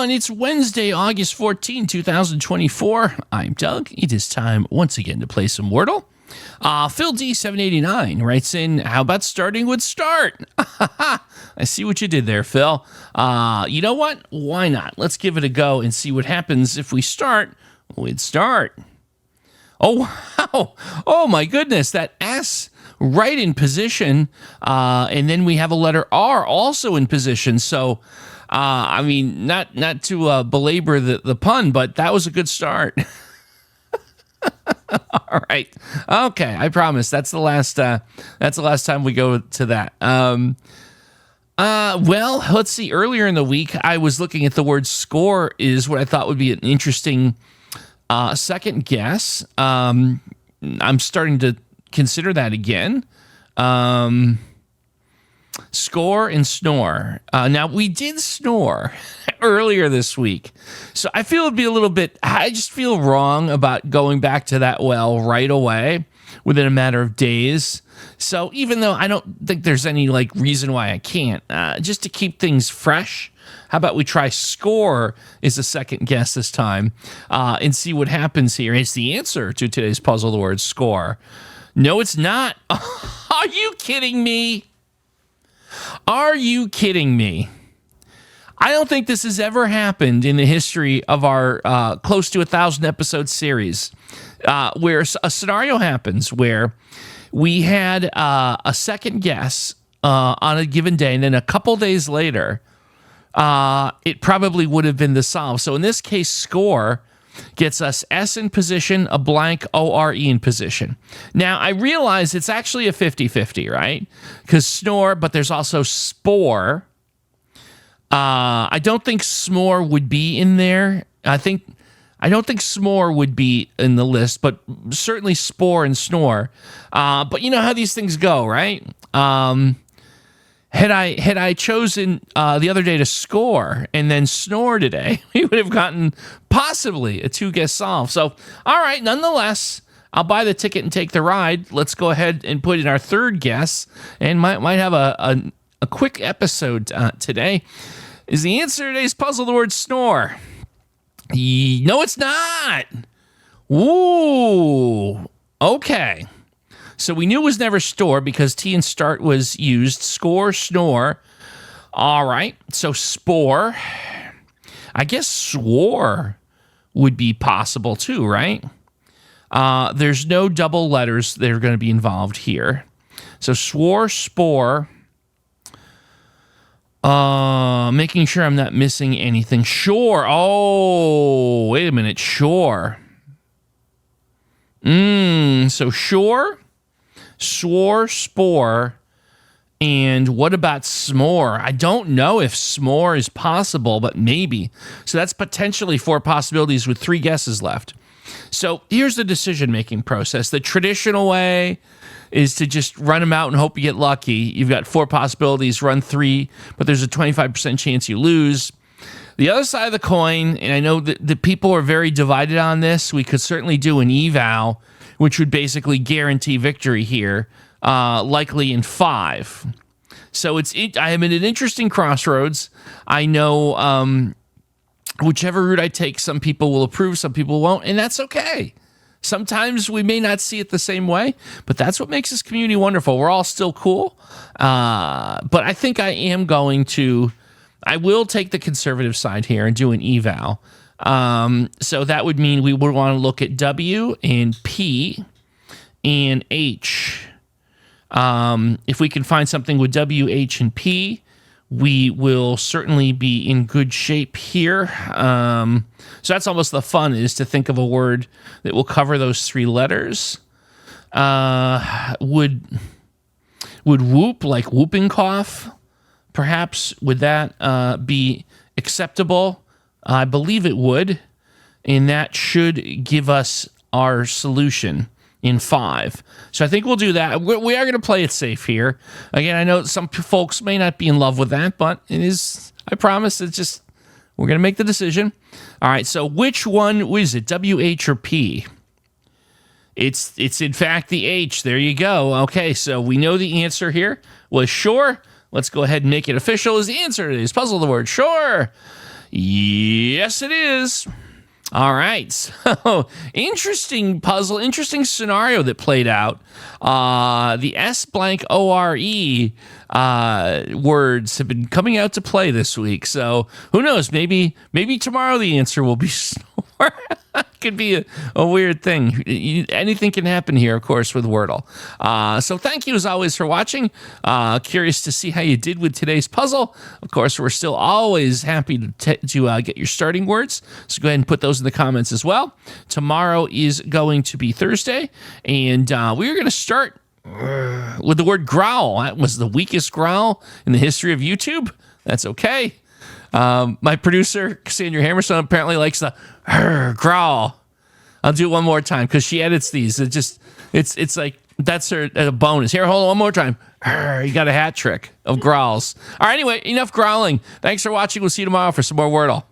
everyone. It's Wednesday, August 14, 2024. I'm Doug. It is time once again to play some Wordle. Phil D789 writes in, how about starting with start? I see what you did there, Phil. You know what? Why not? Let's give it a go and see what happens if we start with start. Oh, wow. Oh, my goodness. That S right in position. And then we have a letter R also in position. So, I mean, not to belabor the pun, but that was a good start. All right. Okay, I promise. That's the last time we go to that. Well, let's see. Earlier in the week, I was looking at the word score is what I thought would be an interesting second guess. I'm starting to consider that again. Score and snore. Now, we did snore earlier this week. So I feel I just feel wrong about going back to that well right away within a matter of days. So even though I don't think there's any reason why I can't, just to keep things fresh, how about we try score as a second guess this time and see what happens here. It's the answer to today's puzzle, the word score. No, it's not. Are you kidding me? Are you kidding me? I don't think this has ever happened in the history of our close to 1,000 episode series where a scenario happens where we had a second guess on a given day, and then a couple days later, it probably would have been the solve. So in this case, score gets us S in position, a blank O-R-E in position. Now, I realize it's actually a 50-50, right? Because snore, but there's also spore. I don't think s'more would be in there. I don't think s'more would be in the list, but certainly spore and snore. But you know how these things go, right? Had I chosen the other day to score and then snore today, we would have gotten possibly a two-guess solve. So, all right, nonetheless, I'll buy the ticket and take the ride. Let's go ahead and put in our third guess, and might have a quick episode today. Is the answer to today's puzzle the word snore? No, it's not. Ooh, okay. So we knew it was never store because T and start was used. Score, snore. All right. So spore. I guess swore would be possible too, right? There's no double letters that are going to be involved here. So swore, spore. Making sure I'm not missing anything. Sure. Oh, wait a minute. Sure. So sure. Swore, spore, and what about s'more? I don't know if s'more is possible, but maybe. So that's potentially 4 possibilities with 3 guesses left. So here's the decision-making process. The traditional way is to just run them out and hope you get lucky. You've got 4 possibilities, run 3, but there's a 25% chance you lose. The other side of the coin, and I know that the people are very divided on this, we could certainly do an eval, which would basically guarantee victory here, likely in 5. So I am at an interesting crossroads. I know whichever route I take, some people will approve, some people won't, and that's okay. Sometimes we may not see it the same way, but that's what makes this community wonderful. We're all still cool, but I think I will take the conservative side here and do an eval. So that would mean we would want to look at W and P and H. If we can find something with W, H, and P, we will certainly be in good shape here. So that's almost the fun, is to think of a word that will cover those 3 letters. Would whoop, like whooping cough, perhaps, would that be acceptable? I believe it would, and that should give us our solution in 5. So I think we'll do that. We are going to play it safe here. Again, I know some folks may not be in love with that, but it is, I promise, we're going to make the decision. All right, so which one is it, W, H, or P? It's in fact the H. There you go. Okay, so we know the answer here was sure. Let's go ahead and make it official as the answer to today's puzzle, the word sure. Yes, it is. All right. So, interesting puzzle, interesting scenario that played out. The S blank ORE words have been coming out to play this week. So, who knows? Maybe tomorrow the answer will be snore. Could be a weird thing. Anything can happen here, of course, with Wordle. So thank you, as always, for watching. Curious to see how you did with today's puzzle. Of course, we're still always happy to get your starting words. So go ahead and put those in the comments as well. Tomorrow is going to be Thursday, and we are going to start with the word growl. That was the weakest growl in the history of YouTube. That's okay. My producer, Cassandra Hammerstone, apparently likes the growl. I'll do it one more time because she edits these. It's like that's her bonus. Here, hold on one more time. You got a hat trick of growls. All right, anyway, enough growling. Thanks for watching. We'll see you tomorrow for some more Wordle.